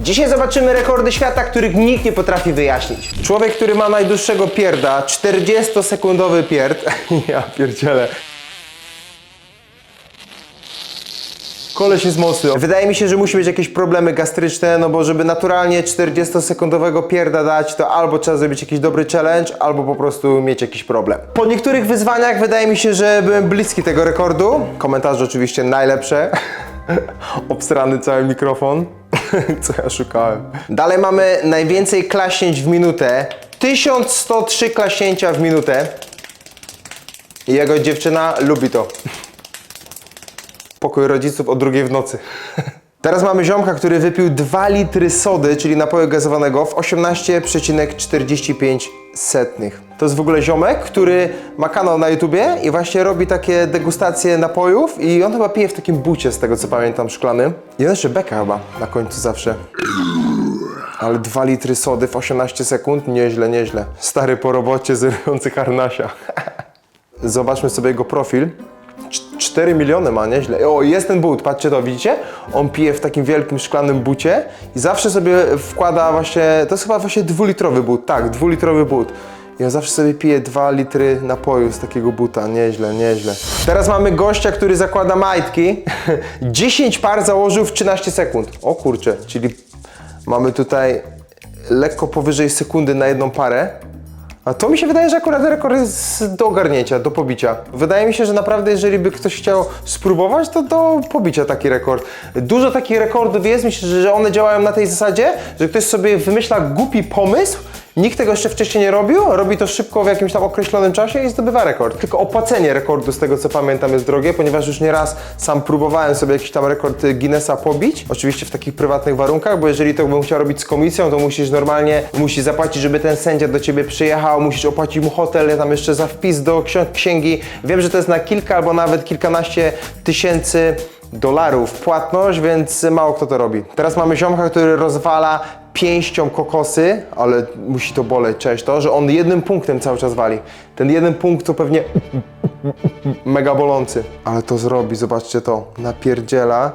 Dzisiaj zobaczymy rekordy świata, których nikt nie potrafi wyjaśnić. Człowiek, który ma najdłuższego pierda, 40-sekundowy pierd. Ja pierdzielę. Koleś jest mocny. Wydaje mi się, że musi mieć jakieś problemy gastryczne, no bo żeby naturalnie 40-sekundowego pierda dać, to albo trzeba zrobić jakiś dobry challenge, albo po prostu mieć jakiś problem. Po niektórych wyzwaniach wydaje mi się, że byłem bliski tego rekordu. Komentarze oczywiście najlepsze. Obsrany cały mikrofon. Co ja szukałem. Dalej mamy najwięcej klaśnięć w minutę. 1103 klaśnięcia w minutę. I jego dziewczyna lubi to. Pokój rodziców o 2 w nocy. Teraz mamy ziomka, który wypił 2 litry sody, czyli napoju gazowanego w 18,45 setnych. To jest w ogóle ziomek, który ma kanał na YouTubie i właśnie robi takie degustacje napojów i on chyba pije w takim bucie, z tego co pamiętam, szklanym. I on jeszcze beka chyba na końcu zawsze. Ale 2 litry sody w 18 sekund? Nieźle, nieźle. Stary po robocie zerujący harnasia. Zobaczmy sobie jego profil. 4 miliony ma, nieźle. O, jest ten but, patrzcie to, widzicie? On pije w takim wielkim szklanym bucie i zawsze sobie wkłada właśnie, to jest chyba właśnie 2-litrowy but, tak, 2-litrowy but. I on zawsze sobie pije 2 litry napoju z takiego buta, nieźle, nieźle. Teraz mamy gościa, który zakłada majtki. 10 par założył w 13 sekund. O kurczę, czyli mamy tutaj lekko powyżej sekundy na jedną parę. A to mi się wydaje, że akurat rekord jest do ogarnięcia, do pobicia. Wydaje mi się, że naprawdę jeżeli by ktoś chciał spróbować, to do pobicia taki rekord. Dużo takich rekordów jest, myślę, że one działają na tej zasadzie, że ktoś sobie wymyśla głupi pomysł, nikt tego jeszcze wcześniej nie robił, robi to szybko w jakimś tam określonym czasie i zdobywa rekord. Tylko opłacenie rekordu, z tego co pamiętam, jest drogie, ponieważ już nieraz sam próbowałem sobie jakiś tam rekord Guinnessa pobić. Oczywiście w takich prywatnych warunkach, bo jeżeli to bym chciał robić z komisją, to musisz zapłacić, żeby ten sędzia do ciebie przyjechał, musisz opłacić mu hotel, tam jeszcze za wpis do księgi. Wiem, że to jest na kilka albo nawet kilkanaście tysięcy dolarów płatność, więc mało kto to robi. Teraz mamy ziomka, który rozwala pięścią kokosy, ale musi to boleć, cześć to, że on jednym punktem cały czas wali. Ten jeden punkt to pewnie mega bolący. Ale to zrobi, zobaczcie to, napierdziela.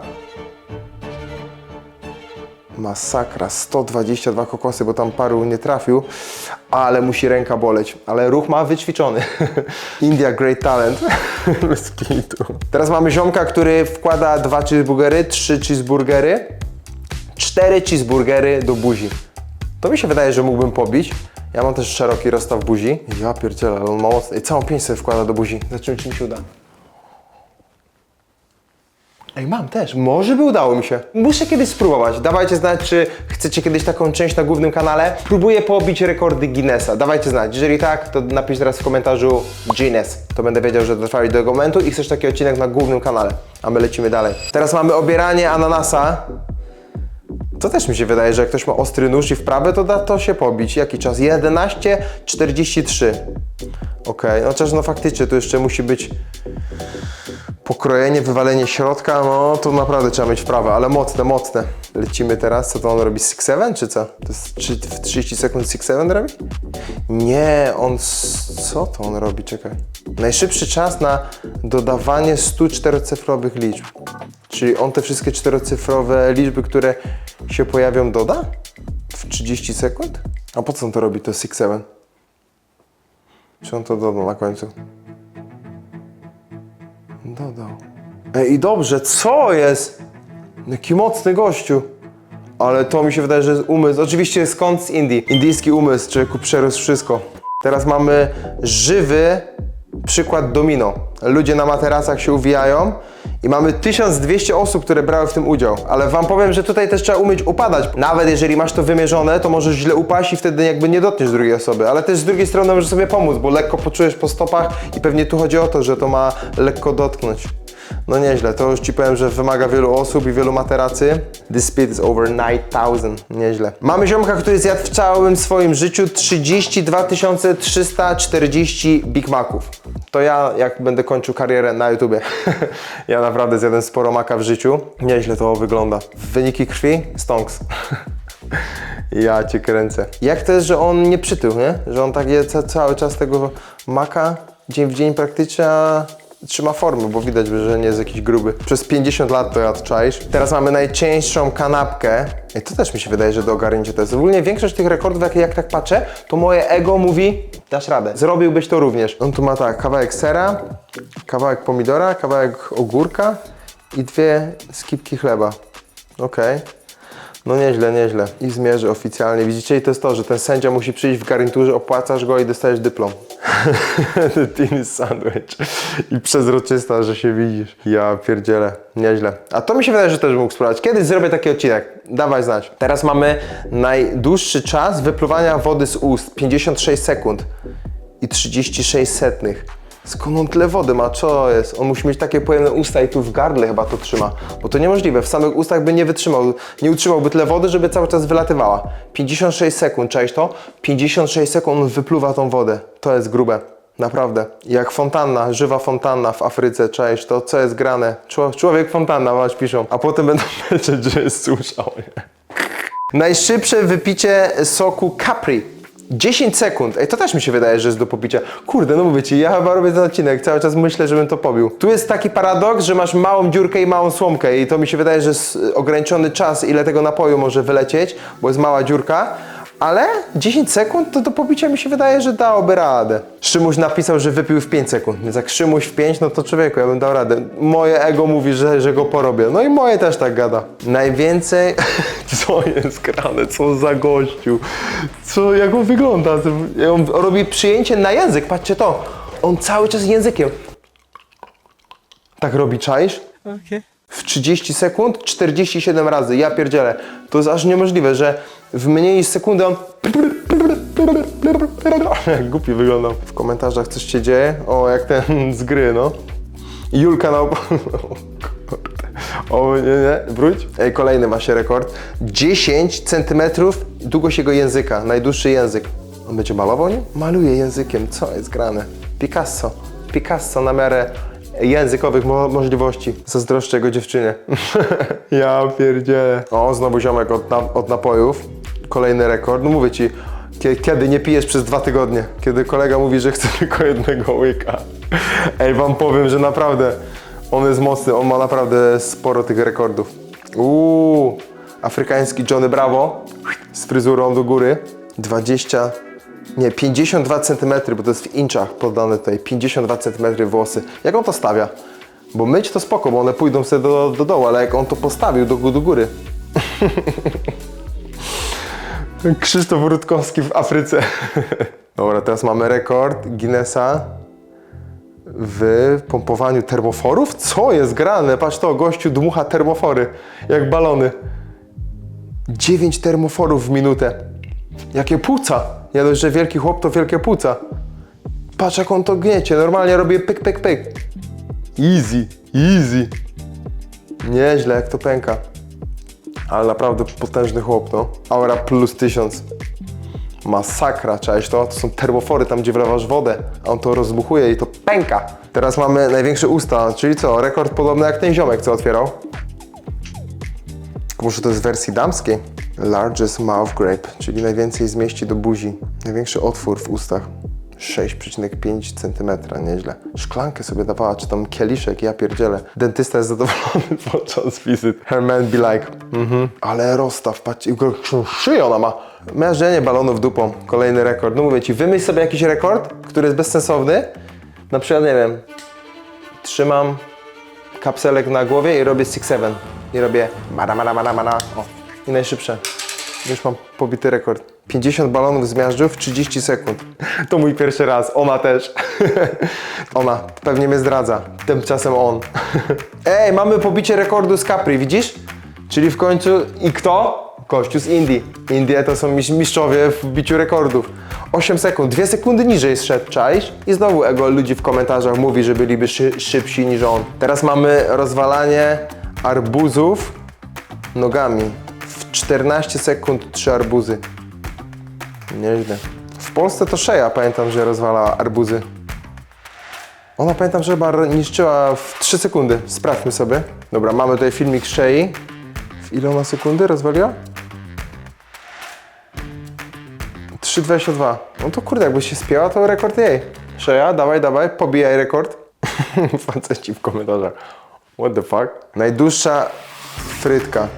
Masakra, 122 kokosy, bo tam paru nie trafił, ale musi ręka boleć. Ale ruch ma wyćwiczony. India Great Talent. Bez kitu. Teraz mamy ziomka, który wkłada 2 cheeseburgery, 3 cheeseburgery, 4 cheeseburgery do buzi. To mi się wydaje, że mógłbym pobić. Ja mam też szeroki rozstaw buzi. Ja pierdzielę, ale on ma mocno. I całą pięść sobie wkłada do buzi. Zobaczymy, czy mi się uda. Ej, mam też. Może by udało mi się. Muszę kiedyś spróbować. Dawajcie znać, czy chcecie kiedyś taką część na głównym kanale. Próbuję pobić rekordy Guinnessa. Dawajcie znać. Jeżeli tak, to napisz teraz w komentarzu Guinness. To będę wiedział, że dotrwali do tego momentu i chcesz taki odcinek na głównym kanale. A my lecimy dalej. Teraz mamy obieranie ananasa. To też mi się wydaje, że jak ktoś ma ostry nóż i wprawę, to da to się pobić. Jaki czas? 11:43. Okej, no chociaż no faktycznie to jeszcze musi być pokrojenie, wywalenie środka, no to naprawdę trzeba mieć wprawę, ale mocne, mocne. Lecimy teraz, co to on robi? 6-7 czy co? To jest w 30 sekund 6-7 robi? Nie, co to on robi? Czekaj. Najszybszy czas na dodawanie 100 czterocyfrowych liczb. Czyli on te wszystkie czterocyfrowe liczby, które się pojawią, doda? W 30 sekund? A po co on to robi, to 6-7? Czy on to dodał na końcu? Dodał. Ej, i dobrze, co jest? Jaki mocny gościu. Ale to mi się wydaje, że jest umysł. Oczywiście skąd z Indii? Indyjski umysł, człowieku przerósł wszystko. Teraz mamy żywy przykład domino. Ludzie na materacach się uwijają i mamy 1200 osób, które brały w tym udział. Ale wam powiem, że tutaj też trzeba umieć upadać. Nawet jeżeli masz to wymierzone, to możesz źle upaść i wtedy jakby nie dotkniesz drugiej osoby. Ale też z drugiej strony możesz sobie pomóc, bo lekko poczujesz po stopach i pewnie tu chodzi o to, że to ma lekko dotknąć. No nieźle, to już ci powiem, że wymaga wielu osób i wielu materacy. This speed is over 9000. Nieźle. Mamy ziomka, który zjadł w całym swoim życiu 32 340 Big Maców. To ja, jak będę kończył karierę na YouTubie. Ja naprawdę zjadłem sporo maka w życiu. Nieźle to wygląda. Wyniki krwi? Stonks. Ja cię kręcę. Jak to jest, że on nie przytył, nie? Że on tak je cały czas tego maka, dzień w dzień praktycznie, a trzyma formę, bo widać, że nie jest jakiś gruby. Przez 50 lat to jadł, czaisz. Teraz mamy najcieńszą kanapkę. I to też mi się wydaje, że do ogarnięcia to jest. Ogólnie większość tych rekordów, jak tak patrzę, to moje ego mówi, dasz radę. Zrobiłbyś to również. On tu ma tak, kawałek sera, kawałek pomidora, kawałek ogórka i 2 skipki chleba. Okej. No nieźle, nieźle. I zmierzy oficjalnie. Widzicie? I to jest to, że ten sędzia musi przyjść w garniturze, opłacasz go i dostajesz dyplom. Tiny sandwich. I przezroczysta, że się widzisz. Ja pierdzielę. Nieźle. A to mi się wydaje, że też mógł spróbować. Kiedyś zrobię taki odcinek. Dawaj znać. Teraz mamy najdłuższy czas wypluwania wody z ust. 56 sekund. I 36 setnych. Skąd on tyle wody ma? Co jest? On musi mieć takie pojemne usta i tu w gardle chyba to trzyma. Bo to niemożliwe. W samych ustach by nie wytrzymał. Nie utrzymałby tyle wody, żeby cały czas wylatywała. 56 sekund, czaisz to? 56 sekund on wypluwa tą wodę. To jest grube. Naprawdę. Jak fontanna, żywa fontanna w Afryce, czaisz to? Co jest grane? Człowiek fontanna, masz piszą. A potem będą myśleć, że jest suszał. Najszybsze wypicie soku Capri. 10 sekund. Ej, to też mi się wydaje, że jest do popicia. Kurde, no mówię ci, ja chyba robię ten odcinek, cały czas myślę, żebym to pobił. Tu jest taki paradoks, że masz małą dziurkę i małą słomkę i to mi się wydaje, że jest ograniczony czas, ile tego napoju może wylecieć, bo jest mała dziurka, ale 10 sekund to do popicia mi się wydaje, że dałoby radę. Szymuś napisał, że wypił w 5 sekund, więc jak Szymuś w 5, no to człowieku, ja bym dał radę. Moje ego mówi, że go porobię, no i moje też tak gada. Najwięcej... Co jest grane, co za gościu? Co, jak on wygląda? On robi przyjęcie na język, patrzcie to. On cały czas językiem. Tak robi, czaisz? Okay. W 30 sekund 47 razy, ja pierdzielę. To jest aż niemożliwe, że w mniej niż sekundę on... Jak głupi wyglądał. W komentarzach coś się dzieje? O, jak ten z gry, no. Julka na... O, nie, wróć. Ej, kolejny ma się rekord. 10 cm długość jego języka, najdłuższy język. On będzie malował, nie? Maluje językiem, co jest grane? Picasso. Picasso na miarę językowych możliwości. Zazdroszczę jego dziewczynie. Ja pierdzielę. O, znowu ziomek od napojów. Kolejny rekord. No mówię ci, kiedy nie pijesz przez 2 tygodnie. Kiedy kolega mówi, że chce tylko jednego łyka. Ej, wam powiem, że naprawdę on jest mocny. On ma naprawdę sporo tych rekordów. Afrykański Johnny Bravo z fryzurą do góry. 52 cm, bo to jest w inczach podane tutaj. 52 cm włosy. Jak on to stawia? Bo myć to spoko, bo one pójdą sobie do dołu, ale jak on to postawił do góry. Krzysztof Rutkowski w Afryce. Dobra, teraz mamy rekord Guinnessa w pompowaniu termoforów? Co jest grane? Patrz to, gościu dmucha termofory, jak balony. 9 termoforów w minutę. Jakie płuca. Ja dość, że wielki chłop to wielkie płuca. Patrz jak on to gniecie, normalnie robię pyk, pyk, pyk. Easy, easy. Nieźle jak to pęka. Ale naprawdę potężny chłop, no. Aura plus 1000. Masakra, cześć to? To są termofory tam, gdzie wlewasz wodę, a on to rozbuchuje i to pęka. Teraz mamy największe usta, czyli co? Rekord podobny jak ten ziomek, co otwierał. Może to jest w wersji damskiej. Largest mouth grape, czyli najwięcej zmieści do buzi. Największy otwór w ustach. 6,5 cm, nieźle. Szklankę sobie dawała, czy tam kieliszek, ja pierdzielę. Dentysta jest zadowolony podczas wizyt. Her man be like. Ale rozstaw, patrzcie, szyję ona ma. Mierzenie balonów dupą, kolejny rekord. No mówię ci, wymyśl sobie jakiś rekord, który jest bezsensowny. Na przykład, nie wiem, trzymam kapselek na głowie i robię 6-7. I robię mada. O, i najszybsze. Już mam pobity rekord. 50 balonów zmiażdżył w 30 sekund. To mój pierwszy raz. Ona też. Ona pewnie mnie zdradza. Tymczasem on. Ej, mamy pobicie rekordu z Capri, widzisz? Czyli w końcu i kto? Gościu z Indii. Indie to są mistrzowie w biciu rekordów. 8 sekund, 2 sekundy niżej zszedł, czaisz? I znowu ego ludzi w komentarzach mówi, że byliby szybsi niż on. Teraz mamy rozwalanie arbuzów nogami. W 14 sekund 3 arbuzy. Nieźle. W Polsce to Szeja, pamiętam, że rozwalała arbuzy. Ona pamiętam, że chyba niszczyła w 3 sekundy. Sprawdźmy sobie. Dobra, mamy tutaj filmik Szei. W ile ona sekundy rozwaliła? 3,22. No to kurde, jakbyś się spięła, to rekord jej. Szeja, dawaj, pobijaj rekord. Faceci w komentarzach. What the fuck? Najdłuższa frytka.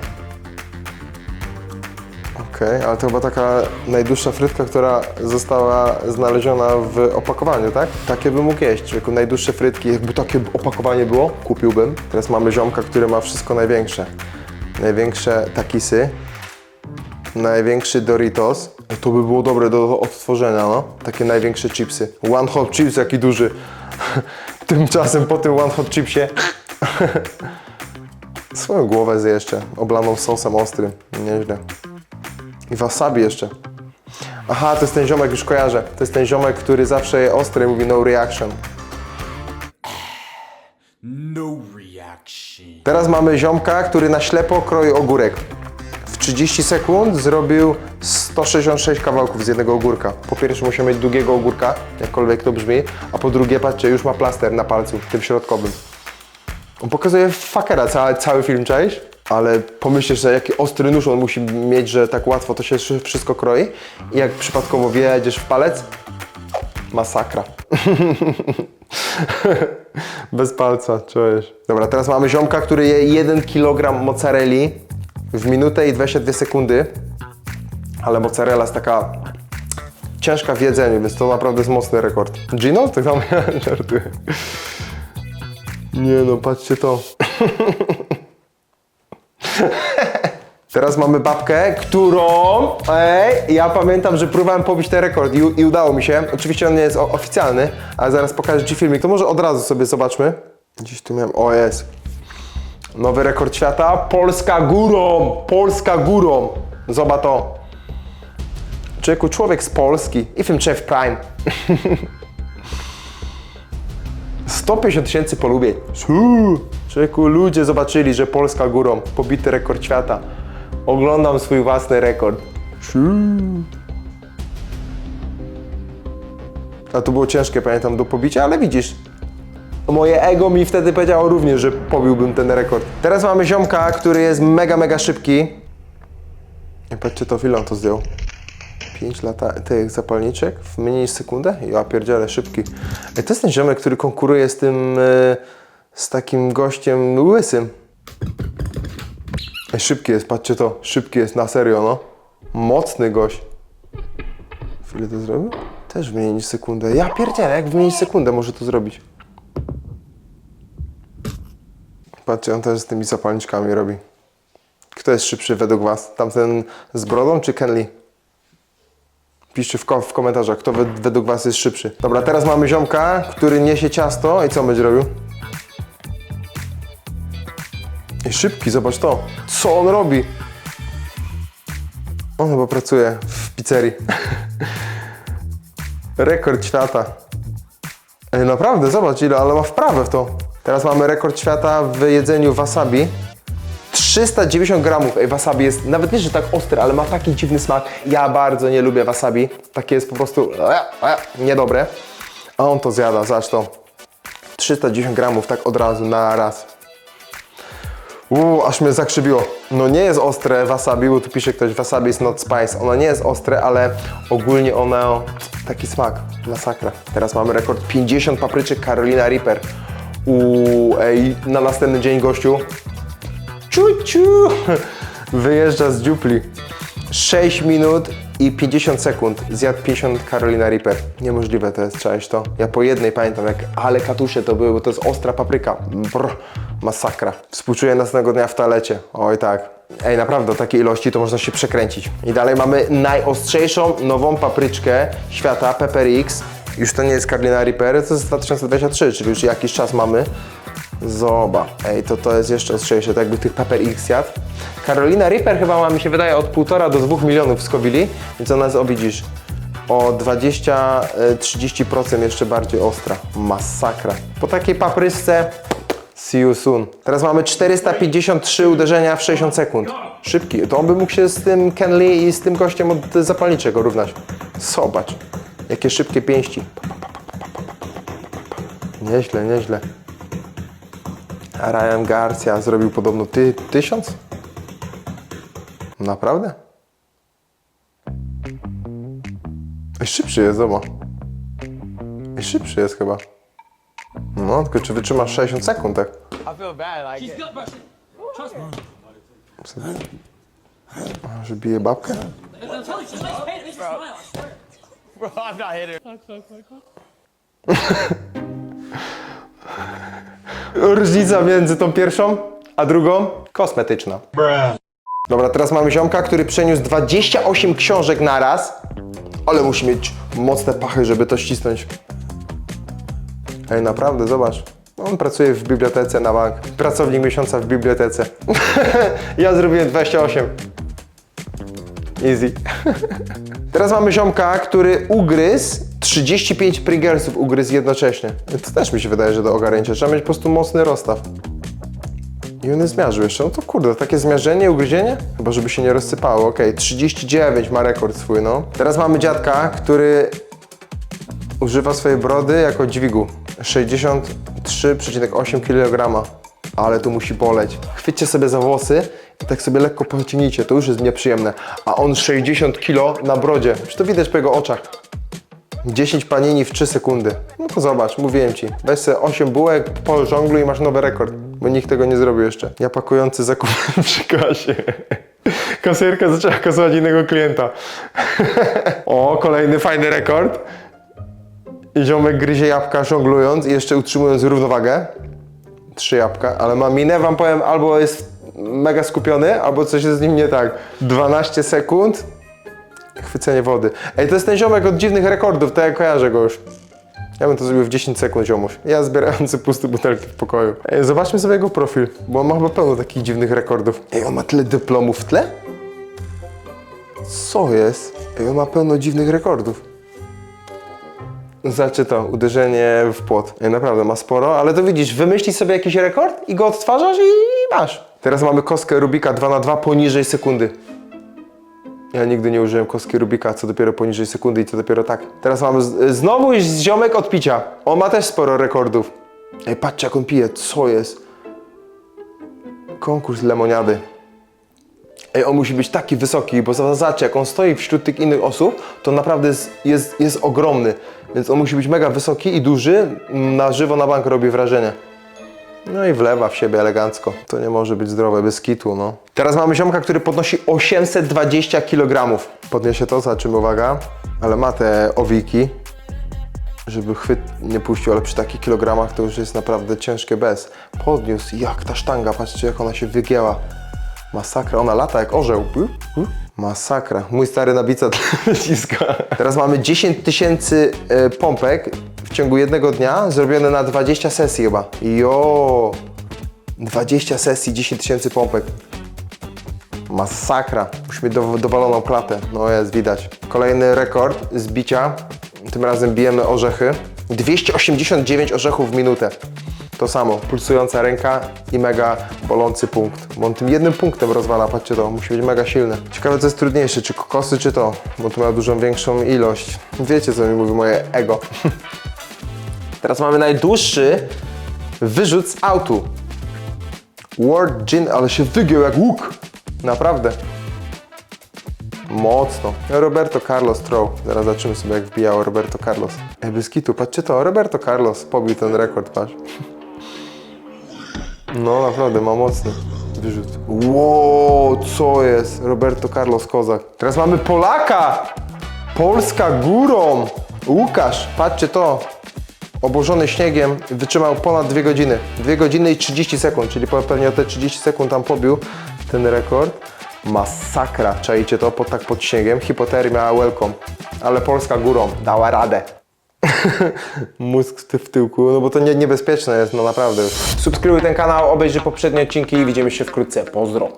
Okej, ale to chyba taka najdłuższa frytka, która została znaleziona w opakowaniu, tak? Takie bym mógł jeść, jako najdłuższe frytki. Jakby takie opakowanie było, kupiłbym. Teraz mamy ziomka, który ma wszystko największe. Największe takisy. Największy Doritos. To by było dobre do odtworzenia, no. Takie największe chipsy. One Hot Chips, jaki duży. Tymczasem po tym One Hot Chipsie swoją głowę zje jeszcze, oblaną sosem ostrym. Nieźle. I wasabi jeszcze. Aha, to jest ten ziomek, już kojarzę. To jest ten ziomek, który zawsze je ostry i mówi no reaction. No reaction. Teraz mamy ziomka, który na ślepo kroi ogórek. W 30 sekund zrobił 166 kawałków z jednego ogórka. Po pierwsze musiał mieć długiego ogórka, jakkolwiek to brzmi, a po drugie, patrzcie, już ma plaster na palcu, tym środkowym. On pokazuje fuckera cały film, czaisz? Ale pomyślisz, że jaki ostry nóż on musi mieć, że tak łatwo to się wszystko kroi. I jak przypadkowo wjedziesz w palec, masakra. Bez palca, czujesz. Dobra, teraz mamy ziomka, który je 1 kg mozzarelli w minutę i 22 sekundy. Ale mozzarella jest taka ciężka w jedzeniu, więc to naprawdę jest mocny rekord. Gino? Tak samo ja żartuję. Nie no, patrzcie to. Teraz mamy babkę, którą... ja pamiętam, że próbowałem pobić ten rekord i udało mi się. Oczywiście on nie jest oficjalny, ale zaraz pokażę Ci filmik. To może od razu sobie zobaczmy. Gdzieś tu miałem... O, jest. Nowy rekord świata. Polska górą! Polska górą! Zobacz to. Człowiek z Polski. I film Chef Prime. 150 000 polubień. Człowieku, ludzie zobaczyli, że Polska górą. Pobity rekord świata. Oglądam swój własny rekord. A to było ciężkie, pamiętam, do pobicia, ale widzisz. Moje ego mi wtedy powiedziało również, że pobiłbym ten rekord. Teraz mamy ziomka, który jest mega szybki. I patrzcie to, ile on to zdjął. 5 lat tych zapalniczek w mniej niż sekundę? Ja pierdzielę, szybki. To jest ten ziomek, który konkuruje z tym, z takim gościem łysym. Szybki jest, patrzcie to, szybki jest, na serio, no. Mocny gość. Ile to zrobił? Też w mniej niż sekundę. Ja pierdzielę, jak w mniej niż sekundę może to zrobić. Patrzcie, on też z tymi zapalniczkami robi. Kto jest szybszy według Was? Tamten z brodą czy Ken Lee? Piszcie w komentarzach, kto według Was jest szybszy. Dobra, teraz mamy ziomka, który niesie ciasto i co będzie robił? I szybki, zobacz to. Co on robi? On chyba pracuje w pizzerii. Rekord świata. Ej, naprawdę, zobacz ile, ale ma wprawę w to. Teraz mamy rekord świata w jedzeniu wasabi. 390 gramów. Ej, wasabi jest nawet nie, że tak ostry, ale ma taki dziwny smak. Ja bardzo nie lubię wasabi. Takie jest po prostu niedobre. A on to zjada, zobacz to. 310 gramów tak od razu, na raz. Aż mnie zakrzywiło. No nie jest ostre wasabi, bo tu pisze ktoś, wasabi is not spice. Ona nie jest ostre, ale ogólnie ona taki smak. Masakra. Teraz mamy rekord 50 papryczek Carolina Reaper. Ej, na następny dzień gościu wyjeżdża z dziupli. 6 minut i 50 sekund zjadł 50 Carolina Reaper. Niemożliwe to jest, czaisz to? Ja po jednej pamiętam, ale katusze to były, bo to jest ostra papryka. Masakra. Współczuję następnego dnia w toalecie. Oj tak. Ej, naprawdę, o takiej ilości to można się przekręcić. I dalej mamy najostrzejszą nową papryczkę świata, Pepper X. Już to nie jest Carolina Reaper, to jest 2023, czyli już jakiś czas mamy. Zobacz, ej, to jest jeszcze ostrzejsze, tak jakby tych Pepper X jadł. Carolina Reaper chyba ma, mi się wydaje, od 1,5 do 2 milionów skowili, więc ona jest, widzisz, o 20-30% jeszcze bardziej ostra. Masakra. Po takiej papryczce, see you soon. Teraz mamy 453 uderzenia w 60 sekund. Szybki, to on by mógł się z tym Ken Lee i z tym gościem od zapalniczek równać. Zobacz, jakie szybkie pięści. Nieźle, nieźle. A Ryan Garcia zrobił podobno 1000? Naprawdę? Szybszy jest, zobacz. Szybszy jest chyba. No, tylko czy wytrzymasz 60 sekund, tak? I feel bad. Like, She's good, bro. Trust me. A, że bije babkę? I'm telling you, she's nice pain. It makes me smile. I swear. bro, I'm not hitting. Różnica między tą pierwszą a drugą? Kosmetyczna. Dobra, teraz mamy ziomka, który przeniósł 28 książek naraz, ale musi mieć mocne pachy, żeby to ścisnąć. Ej, naprawdę, zobacz. On pracuje w bibliotece na bank. Pracownik miesiąca w bibliotece. Ja zrobiłem 28. Easy. Teraz mamy ziomka, który ugryzł 35 Pringlesów ugryzł jednocześnie. To też mi się wydaje, że do ogarnięcia. Trzeba mieć po prostu mocny rozstaw. I on zmiażdżył jeszcze. No to kurde, takie zmiażdżenie, ugryzienie? Chyba, żeby się nie rozsypało. Okej, 39 ma rekord swój, no. Teraz mamy dziadka, który używa swojej brody jako dźwigu. 63,8 kg. Ale tu musi boleć. Chwyćcie sobie za włosy i tak sobie lekko pociągnijcie. To już jest nieprzyjemne. A on 60 kg na brodzie. Czy to widać po jego oczach? 10 panini w 3 sekundy. No to zobacz, mówiłem ci. Weź sobie 8 bułek, pożongluj i masz nowy rekord. Bo nikt tego nie zrobił jeszcze. Ja pakujący zakup przy kasie. Kasjerka zaczęła kasować innego klienta. O, kolejny fajny rekord. I ziomek gryzie jabłka żonglując i jeszcze utrzymując równowagę. 3 jabłka, ale ma minę, wam powiem, albo jest mega skupiony, albo coś jest z nim nie tak. 12 sekund. Chwycenie wody. Ej, to jest ten ziomek od dziwnych rekordów, to ja kojarzę go już. Ja bym to zrobił w 10 sekund, ziomuś. Ja zbierający puste butelki w pokoju. Ej, zobaczmy sobie jego profil, bo on ma chyba pełno takich dziwnych rekordów. Ej, on ma tyle dyplomów w tle? Co jest? Ej, on ma pełno dziwnych rekordów. Znaczy to, uderzenie w płot. Ej, naprawdę, ma sporo, ale to widzisz, wymyślisz sobie jakiś rekord i go odtwarzasz i masz. Teraz mamy kostkę Rubika 2×2 poniżej sekundy. Ja nigdy nie użyłem kostki Rubika, co dopiero poniżej sekundy i co dopiero tak. Teraz mamy znowu ziomek od picia. On ma też sporo rekordów. Ej, patrzcie jak on pije, co jest? Konkurs lemoniady. Ej, on musi być taki wysoki, bo zobaczcie, jak on stoi wśród tych innych osób, to naprawdę jest ogromny. Więc on musi być mega wysoki i duży. Na żywo na bank robi wrażenie. No i wlewa w siebie elegancko. To nie może być zdrowe, bez kitu, no. Teraz mamy ziomka, który podnosi 820 kg. Podniesie to, zobaczymy, uwaga. Ale ma te owiki, żeby chwyt nie puścił, ale przy takich kilogramach to już jest naprawdę ciężkie bez. Podniósł, jak ta sztanga, patrzcie jak ona się wygięła. Masakra, ona lata jak orzeł. Masakra, mój stary na bica naciska. Teraz mamy 10 000 pompek w ciągu jednego dnia, zrobione na 20 sesji chyba. Jo, 20 sesji, 10 000 pompek. Masakra, musimy mieć dowaloną klatę. No jest, widać. Kolejny rekord z bicia, tym razem bijemy orzechy. 289 orzechów w minutę. To samo, pulsująca ręka i mega bolący punkt. Bo on tym jednym punktem rozwala, patrzcie to, musi być mega silny. Ciekawe co jest trudniejsze, czy kokosy, czy to, bo tu ma dużą większą ilość. Wiecie co mi mówi moje ego. Teraz mamy najdłuższy wyrzut z autu. World Gin, ale się wygiął jak łuk. Naprawdę. Mocno. Roberto Carlos throw. Zaraz zobaczymy sobie jak wbijało Roberto Carlos. Ej, bez kitu, patrzcie to, Roberto Carlos pobił ten rekord, patrz. No naprawdę, ma mocny wyrzut. Wow, co jest? Roberto Carlos kozak. Teraz mamy Polaka! Polska górą! Łukasz, patrzcie to. Obłożony śniegiem, wytrzymał ponad 2 godziny. 2 godziny i 30 sekund, czyli pewnie o te 30 sekund tam pobił ten rekord. Masakra, czajcie to, tak pod śniegiem. Hipotermia, welcome. Ale Polska górą dała radę. Mózg w tyłku, no bo to niebezpieczne jest, no naprawdę. Subskrybuj ten kanał, obejrzyj poprzednie odcinki i widzimy się wkrótce. Pozdro!